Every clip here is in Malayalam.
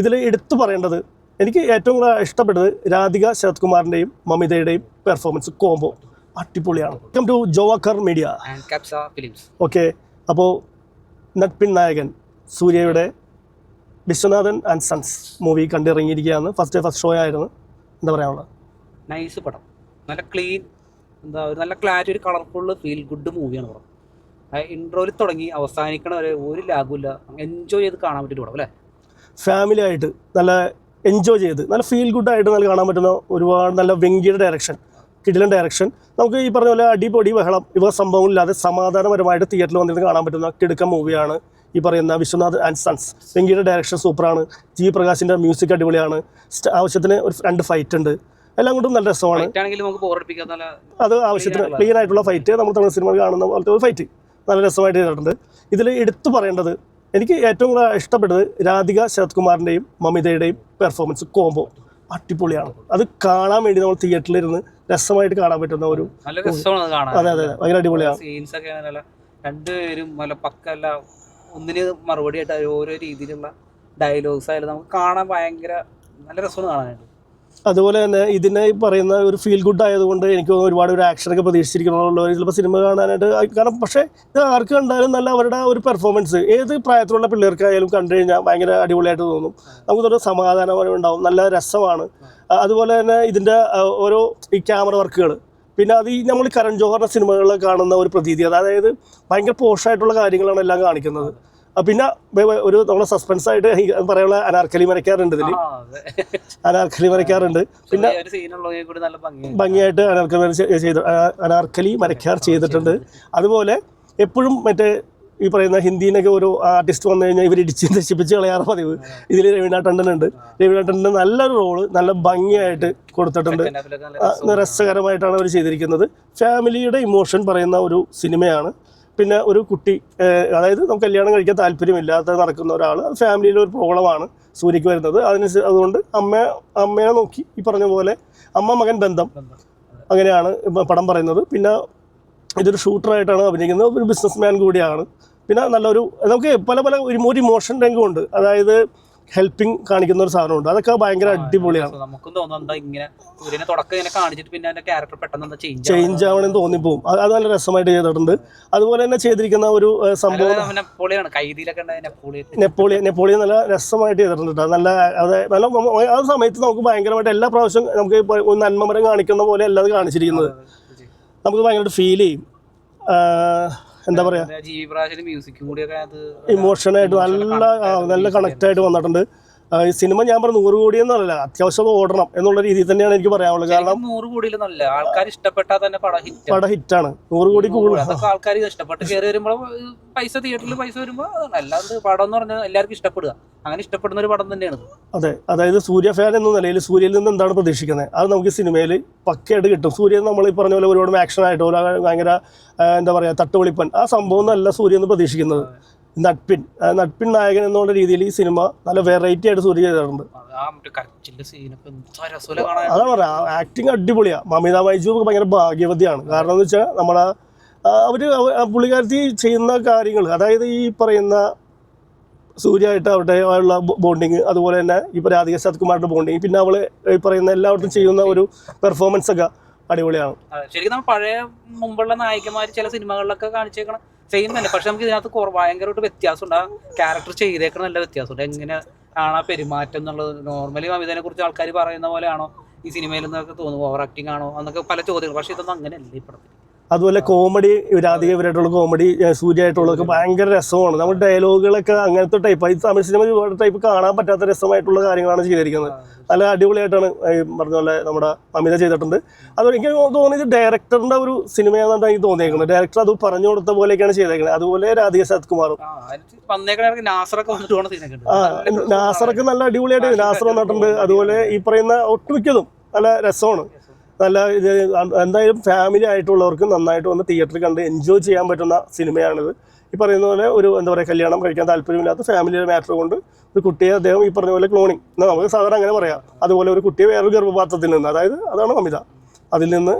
ഇതിൽ എടുത്തു പറയേണ്ടത് എനിക്ക് ഏറ്റവും കൂടുതൽ ഇഷ്ടപ്പെട്ടത് രാധിക ശരത് കുമാറിൻ്റെയും മമിതയുടെയും പെർഫോമൻസ് കോംബോ അടിപൊളിയാണ്. വെൽക്കം ടു ജോവാക്കർ മീഡിയ. ഓക്കെ, അപ്പോൾ നട്പിൻ നായകൻ സൂര്യയുടെ വിശ്വനാഥൻ ആൻഡ് സൺസ് മൂവി കണ്ടിറങ്ങിയിരിക്കുകയാണ്. ഫസ്റ്റ് ഷോ ആയിരുന്നു. എന്താ പറയാനുള്ളത്? നൈസ് പടം, നല്ല ക്ലീൻ, എന്താ ഒരു നല്ല ക്ലാരിറ്റി, ഒരു കളർഫുൾ ഫീൽ ഗുഡ് മൂവിയാണ് പടം. ഇൻട്രോയിൽ തുടങ്ങി അവസാനിക്കണ വരെ ഒരു ലാഗുമില്ല, എൻജോയ് ചെയ്ത് കാണാൻ പറ്റിയ പടം അല്ലേ. ഫാമിലി ആയിട്ട് നല്ല എൻജോയ് ചെയ്ത് നല്ല ഫീൽ ഗുഡായിട്ട് നല്ല കാണാൻ പറ്റുന്ന ഒരുപാട് നല്ല വെങ്കിയുടെ ഡയറക്ഷൻ, കിടിലൻ ഡയറക്ഷൻ. നമുക്ക് ഈ പറഞ്ഞ പോലെ അടിപൊടി ബഹളം ഇവ സംഭവങ്ങളില്ലാതെ സമാധാനപരമായിട്ട് തിയേറ്ററിൽ വന്നിട്ട് കാണാൻ പറ്റുന്ന കിടുക്കൻ മൂവിയാണ് ഈ പറയുന്ന വിശ്വനാഥ് ആൻഡ് സൺസ്. വെങ്കിയുടെ ഡയറക്ഷൻ സൂപ്പറാണ്. ജി പ്രകാശിൻ്റെ മ്യൂസിക് അടിപൊളിയാണ്. ആവശ്യത്തിന് ഒരു 2 ഫൈറ്റ് ഉണ്ട്. എല്ലാം കൊണ്ടും നല്ല രസമാണ്. അത് ആവശ്യത്തിന് ക്ലീൻ ആയിട്ടുള്ള ഫൈറ്റ്, നമ്മൾ തമിഴ് സിനിമ കാണുന്ന പോലത്തെ ഒരു ഫൈറ്റ് നല്ല രസമായിട്ട് ചെയ്തിട്ടുണ്ട്. ഇതിൽ എടുത്തു പറയേണ്ടത് എനിക്ക് ഏറ്റവും കൂടുതൽ ഇഷ്ടപ്പെട്ടത് രാധിക ശരത് കുമാറിൻ്റെയും മമിതയുടെയും പെർഫോമൻസ് കോംബോ അടിപൊളിയാണ്. അത് കാണാൻ വേണ്ടി നമ്മൾ തിയേറ്ററിലിരുന്ന് രസമായിട്ട് കാണാൻ പറ്റുന്ന ഒരു അതെ അതെ ഭയങ്കര അടിപൊളിയാണ്. രണ്ടുപേരും പക്കല്ല, ഒന്നിന് മറുപടി ആയിട്ട് ഓരോ രീതിയിലുള്ള ഡയലോഗ്സ് ആയാലും നമുക്ക് കാണാൻ ഭയങ്കര നല്ല രസമാണ് കാണാനായിട്ട്. അതുപോലെ തന്നെ ഇതിനെ പറയുന്ന ഒരു ഫീൽ ഗുഡ് ആയതുകൊണ്ട് എനിക്ക് ഒരുപാട് ഒരു ആക്ഷനൊക്കെ പ്രതീക്ഷിച്ചിരിക്കണമുള്ളവർ ചിലപ്പോൾ സിനിമ കാണാനായിട്ട്. കാരണം പക്ഷേ ഇത് ആർക്ക് കണ്ടാലും നല്ല അവരുടെ ഒരു പെർഫോമൻസ് ഏത് പ്രായത്തിലുള്ള പിള്ളേർക്കായാലും കണ്ടു കഴിഞ്ഞാൽ ഭയങ്കര അടിപൊളിയായിട്ട് തോന്നും. നമുക്ക് തോന്നുന്ന സമാധാനം ഉണ്ടാവും, നല്ല രസമാണ്. അതുപോലെ തന്നെ ഇതിൻ്റെ ഓരോ ഈ ക്യാമറ വർക്കുകൾ, പിന്നെ അത് ഈ നമ്മൾ കരൺ ജോഹറിൻ്റെ സിനിമകളിൽ കാണുന്ന ഒരു പ്രതീതി, അതായത് ഭയങ്കര പോഷായിട്ടുള്ള കാര്യങ്ങളാണ് എല്ലാം കാണിക്കുന്നത്. പിന്നെ ഒരു നമ്മളെ സസ്പെൻസ് ആയിട്ട് പറയാനുള്ള അനാർക്കലി മരക്കാറുണ്ട് ഇതിൽ, അനാർക്കലി മരക്കാറുണ്ട്. പിന്നെ ഭംഗിയായിട്ട് അനാർക്കലി മരക്കാർ ചെയ്തിട്ടുണ്ട്. അതുപോലെ എപ്പോഴും മറ്റേ ഈ പറയുന്ന ഹിന്ദിയിലൊക്കെ ഒരു ആർട്ടിസ്റ്റ് വന്നു കഴിഞ്ഞാൽ ഇവർ ഇടിച്ച് നശിപ്പിച്ച് കളയാറ് പതിവ്. ഇതിൽ രവീണ ടണ്ടൻ ഉണ്ട്. രവീണ ടണ്ടൻ നല്ലൊരു റോള് നല്ല ഭംഗിയായിട്ട് കൊടുത്തിട്ടുണ്ട്. രസകരമായിട്ടാണ് അവർ ചെയ്തിരിക്കുന്നത്. ഫാമിലിയുടെ ഇമോഷൻ പറയുന്ന ഒരു സിനിമയാണ്. പിന്നെ ഒരു കുട്ടി, അതായത് നമുക്ക് കല്യാണം കഴിക്കാൻ താല്പര്യമില്ലാത്ത നടക്കുന്ന ഒരാൾ, അത് ഫാമിലിയിലെ ഒരു പ്രോബ്ലമാണ് സൂര്യക്ക് വരുന്നത്. അതുകൊണ്ട് അമ്മയെ നോക്കി ഈ പറഞ്ഞ പോലെ അമ്മ മകൻ ബന്ധം അങ്ങനെയാണ് പടം പറയുന്നത്. പിന്നെ ഇതൊരു ഷൂട്ടറായിട്ടാണ് അഭിനയിക്കുന്നത്. ഒരു ബിസിനസ് മാൻ കൂടിയാണ്. പിന്നെ നല്ലൊരു നമുക്ക് പല ഒരു ഇമോഷൻ രംഗമുണ്ട്, അതായത് ഹെൽപ്പിംഗ് കാണിക്കുന്ന ഒരു സാധനമുണ്ട്. അതൊക്കെ ഭയങ്കര അടിപൊളിയാണ്. നമുക്കും തോന്നുന്നുണ്ട് ഇങ്ങനെ തുടക്കം ഇങ്ങനെ കാണിച്ചിട്ട് പിന്നെ അതിന്റെ ക്യാരക്ടർ പെട്ടെന്ന് ചേഞ്ച് ആവണമെന്ന് തോന്നിപ്പോവും. അത് നല്ല രസമായിട്ട് ചെയ്തിട്ടുണ്ട്. അതുപോലെ തന്നെ ചെയ്തിരിക്കുന്ന ഒരു സംഭവം നെപ്പോളിയൻ നല്ല രസമായിട്ട് ചെയ്തിട്ടുണ്ട്. നല്ല ആ സമയത്ത് നമുക്ക് ഭയങ്കരമായിട്ട് എല്ലാ പ്രാവശ്യം നമുക്ക് നന്മമരം കാണിക്കുന്ന പോലെ അല്ല അത് കാണിച്ചിരിക്കുന്നത്. നമുക്ക് ഭയങ്കരമായിട്ട് ഫീൽ ചെയ്യും. എന്താ പറയാ, ഇമോഷനായിട്ട് നല്ല കണക്റ്റായിട്ട് വന്നിട്ടുണ്ട്. ഈ സിനിമ ഞാൻ പറഞ്ഞ 100 കോടി എന്നല്ല, അത്യാവശ്യം ഓടണം എന്നുള്ള രീതിയിൽ തന്നെയാണ് എനിക്ക് പറയാനുള്ളത്. കാരണം 100 കോടിയിലൊന്നല്ല, ആൾക്കാർ ഇഷ്ടപ്പെട്ടാൽ തന്നെ പടം ഹിറ്റാണ്. 100 കോടി കൂടുതൽ ആൾക്കാർ ഇഷ്ടപ്പെട്ട് കയറി വരുമ്പോൾ പൈസ തിയേറ്ററിൽ പൈസ വരുമ്പോൾ അല്ലാണ്ട് പടം എന്ന് പറഞ്ഞാൽ എല്ലാവർക്കും ഇഷ്ടപ്പെടുക, അങ്ങനെ ഇഷ്ടപ്പെടുന്ന ഒരു പടം തന്നെയാണ്. അതെ, അതായത് സൂര്യ ഫാൻ എന്ന നിലയിൽ സൂര്യയിൽ നിന്ന് എന്താണ് പ്രതീക്ഷിക്കുന്നത് അത് നമുക്ക് സിനിമയിൽ പക്കയായിട്ട് കിട്ടും. സൂര്യ നമ്മൾ ഈ പറഞ്ഞ പോലെ ഒരുപാട് ആക്ഷൻ ആയിട്ടോ ഭയങ്കര എന്താ പറയുക തട്ടുപൊളിപ്പൻ ആ സംഭവം എന്നല്ല സൂര്യ എന്ന് പ്രതീക്ഷിക്കുന്നത്. നട്പിൻ നായകൻ എന്നുള്ള രീതിയിൽ ഈ സിനിമ നല്ല വെറൈറ്റി ആയിട്ട് സൂര്യ ചെയ്തിട്ടുണ്ട്. അതാണ് പറയാ, ആക്ടിങ് അടിപൊളിയാണ്. മമിത ബൈജു ഭയങ്കര ഭാഗ്യവതിയാണ്. കാരണം എന്ന് വെച്ചാൽ നമ്മളെ പുള്ളിക്കാരത്തി ചെയ്യുന്ന കാര്യങ്ങൾ, അതായത് ഈ പറയുന്ന സൂര്യയായിട്ട് അവിടെ ഉള്ള ബോണ്ടിങ്, അതുപോലെ തന്നെ ഇപ്പോൾ രാധിക ശരത് കുമാറിൻ്റെ ബോണ്ടിങ്, പിന്നെ അവള് ഈ പറയുന്ന എല്ലായിടത്തും ചെയ്യുന്ന ഒരു പെർഫോമൻസ് ഒക്കെ അടിപൊളിയാണ്. ശരിക്കും നമ്മൾ പഴയ മുമ്പുള്ള നായികമാർ ചില സിനിമകളിലൊക്കെ കാണിച്ചേക്കണം സെയിം തന്നെ, പക്ഷെ നമുക്ക് ഇതിനകത്ത് ഭയങ്കരമായിട്ട് വ്യത്യാസമുണ്ട്. ആ ക്യാരക്ടർ ചെയ്തേക്കണം നല്ല വ്യത്യാസമുണ്ട്. എങ്ങനെയാണ് പെരുമാറ്റം എന്നുള്ളത്. നോർമലി അമിതനെ കുറിച്ച് ആൾക്കാർ പറയുന്ന പോലെയാണോ ഈ സിനിമയിൽ നിന്നൊക്കെ തോന്നുന്നു, ഓവർ ആക്ടിങ് ആണോ എന്നൊക്കെ പല ചോദ്യങ്ങൾ. പക്ഷെ ഇതൊന്നും അങ്ങനെയല്ല ഈ പടത്തിൽ. അതുപോലെ കോമഡി, രാധിക ഇവരായിട്ടുള്ള കോമഡി, സൂര്യയായിട്ടുള്ളതൊക്കെ ഭയങ്കര രസമാണ്. നമ്മൾ ഡയലോഗുകളൊക്കെ അങ്ങനത്തെ ടൈപ്പ്, ഈ തമിഴ് സിനിമ ഒരുപാട് ടൈപ്പ് കാണാൻ പറ്റാത്ത രസമായിട്ടുള്ള കാര്യങ്ങളാണ് ചെയ്തിരിക്കുന്നത്. നല്ല അടിപൊളിയായിട്ടാണ് പറഞ്ഞ പോലെ നമ്മുടെ അമിത ചെയ്തിട്ടുണ്ട്. അതുപോലെ എനിക്ക് തോന്നിയത് ഡയറക്ടറിന്റെ ഒരു സിനിമയാണെന്നാണ് എനിക്ക് തോന്നിയേക്കുന്നത്. ഡയറക്ടർ അത് പറഞ്ഞു കൊടുത്ത പോലെയൊക്കെയാണ് ചെയ്തേക്കുന്നത്. അതുപോലെ രാധിക ശരത് കുമാറും നാസറൊക്കെ നല്ല അടിപൊളിയായിട്ട് നാസർ വന്നിട്ടുണ്ട്. അതുപോലെ ഈ പറയുന്ന ഒട്ടുമിക്കതും നല്ല രസമാണ്. നല്ല എന്തായാലും ഫാമിലി ആയിട്ടുള്ളവർക്ക് നന്നായിട്ട് വന്ന് തിയേറ്ററിൽ കണ്ട് എൻജോയ് ചെയ്യാൻ പറ്റുന്ന സിനിമയാണിത്. ഈ പറയുന്ന പോലെ ഒരു എന്താ പറയുക കല്യാണം കഴിക്കാൻ താല്പര്യമില്ലാത്ത ഫാമിലിയുടെ മാറ്റർ കൊണ്ട് ഒരു കുട്ടിയെ അദ്ദേഹം ഈ പറഞ്ഞ പോലെ ക്ലോണിങ്, നമുക്ക് സാധാരണ അങ്ങനെ പറയാം, അതുപോലെ ഒരു കുട്ടിയെ വേറൊരു ഗർഭപാത്രത്തിൽ നിന്ന്, അതായത് അതാണ് മമിത, അതിൽ നിന്ന്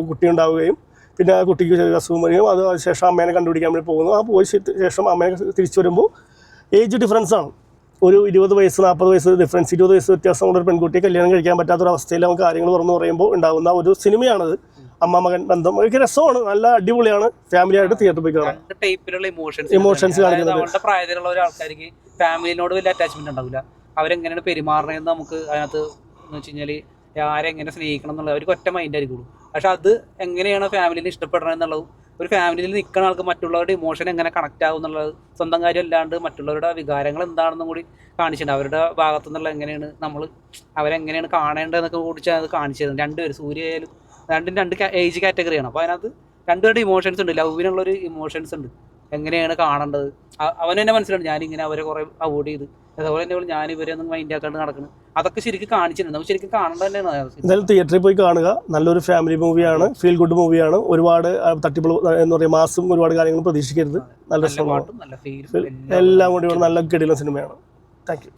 കുട്ടി ഉണ്ടാവുകയും പിന്നെ ആ കുട്ടിക്ക് അസുഖം വരികയും അത് ശേഷം അമ്മേനെ കണ്ടുപിടിക്കാൻ വേണ്ടി പോകുന്നു. ആ പോയ ശേഷം അമ്മയെ തിരിച്ചു വരുമ്പോൾ ഏജ് ഡിഫറൻസാണ്. ഒരു 20 വയസ്സ് 40 വയസ്സ് ഡിഫറൻസ്, 20 വയസ്സ് വ്യത്യാസമുള്ള ഒരു പെൺകുട്ടിയെ കല്യാണം കഴിക്കാൻ പറ്റാത്തൊരവസ്ഥയിൽ അവൻ കാര്യങ്ങൾ തുറന്നു പറയുമ്പോൾ ഉണ്ടാകുന്ന ഒരു സിനിമയാണത്. അമ്മ മകൻ ബന്ധം ഒക്കെ രസമാണ്, നല്ല അടിപൊളിയാണ്. ഫാമിലി ആയിട്ട് തിയേറ്ററിൽ പോയി കാണാം. രണ്ട് ടൈപ്പിലുള്ള ഇമോഷൻസ് കാണിക്കുന്നത്. അവരുടെ പ്രായത്തിലുള്ള ഒരാൾക്കാർക്ക് ഫാമിലിനോട് വലിയ അറ്റാച്ച്മെന്റ് ഉണ്ടാവില്ല. അവരെങ്ങനെയാണ് പെരുമാറണമെന്ന് നമുക്ക് അതിനകത്ത് എന്ന് വെച്ച് കഴിഞ്ഞാൽ ആരെങ്ങനെ സ്നേഹിക്കണം എന്നുള്ളത് അവർക്ക് ഒറ്റ മൈൻഡ് ആയിരിക്കുള്ളൂ. പക്ഷെ അത് എങ്ങനെയാണ് ഫാമിലിനെ ഇഷ്ടപ്പെടണം എന്നുള്ളതും ഒരു ഫാമിലിയിൽ നിൽക്കുന്ന ആൾക്ക് മറ്റുള്ളവരുടെ ഇമോഷൻ എങ്ങനെ കണക്ട് ആകും എന്നുള്ളത് സ്വന്തം കാര്യം അല്ലാണ്ട് മറ്റുള്ളവരുടെ വികാരങ്ങൾ എന്താണെന്നും കൂടി കാണിച്ചിട്ടുണ്ട്. അവരുടെ ഭാഗത്തു നിന്നുള്ള എങ്ങനെയാണ് നമ്മൾ അവരെങ്ങനെയാണ് കാണേണ്ടതെന്നൊക്കെ കൂടി അത് കാണിച്ചു തരുന്നത്. രണ്ടുപേരും സൂര്യയായാലും രണ്ട് ഏജ് കാറ്റഗറിയാണ്. അപ്പോൾ അതിനകത്ത് രണ്ടുപേരുടെ ഇമോഷൻസ് ഉണ്ട്, ലവിനുള്ളൊരു ഇമോഷൻസ് ഉണ്ട്, എങ്ങനെയാണ് കാണേണ്ടത്. അവന് തന്നെ മനസ്സിലുണ്ട് ഞാനിങ്ങനെ അവരെ കുറേ അവോയ്ഡ് ചെയ്ത്, അതുപോലെ തന്നെ ഞാൻ ഇവരെ ഒന്നും മൈൻഡ് ആക്കാണ്ട് നടക്കുന്നത്. അതൊക്കെ ശരിക്കും കാണിച്ചിട്ടുണ്ട്. നമുക്ക് ശരിക്കും കാണേണ്ടത് തന്നെയാണ്. എന്തായാലും തിയേറ്ററിൽ പോയി കാണുക. നല്ലൊരു ഫാമിലി മൂവിയാണ്, ഫീൽ ഗുഡ് മൂവിയാണ്. ഒരുപാട് തട്ടിപ്പ് എന്ന് പറയുക മാസും ഒരുപാട് കാര്യങ്ങൾ പ്രതീക്ഷിക്കരുത്. നല്ല പാട്ടും നല്ല ഫീൽ എല്ലാം കൂടി നല്ല കിടിലൻ സിനിമയാണ്. Thank you.